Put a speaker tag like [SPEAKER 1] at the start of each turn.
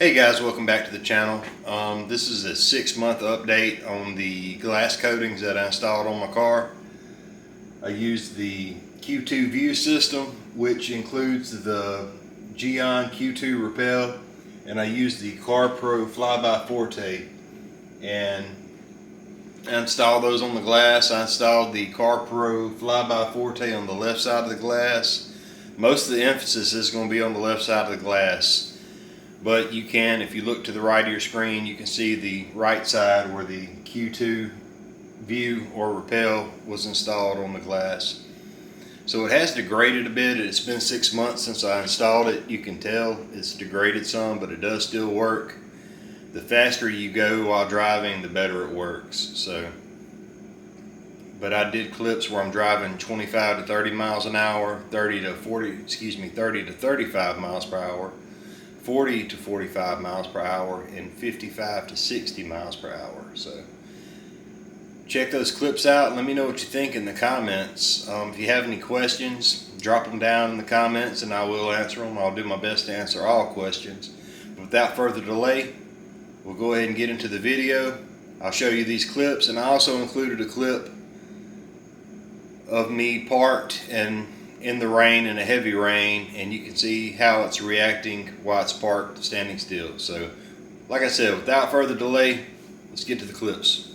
[SPEAKER 1] Hey guys, welcome back to the channel. This is a 6-month update on the glass coatings that I installed on my car. I used the Q2 View system, which includes the Gyeon Q2 Repel, and I used the CarPro FlyBy Forte, and I installed those on the glass. I installed the CarPro FlyBy Forte on the left side of the glass. Most of the emphasis is going to be on the left side of the glass. But you can, if you look to the right of your screen, you can see the right side where the Q2 View or Repel was installed on the glass. So it has degraded a bit. It's been 6 months since I installed it. You can tell it's degraded some, but it does still work. The faster you go while driving, the better it works. But I did clips where I'm driving 25 to 30 miles an hour, 30 to 35 miles per hour. 40 to 45 miles per hour and 55 to 60 miles per hour. So check those clips out and let me know what you think in the comments. If you have any questions, drop them down in the comments and I will answer them. I'll do my best to answer all questions. But without further delay, we'll go ahead and get into the video. I'll show you these clips, and I also included a clip of me parked and in the rain, in a heavy rain, and you can see how it's reacting while it's parked standing still. So like I said, without further delay, let's get to the clips.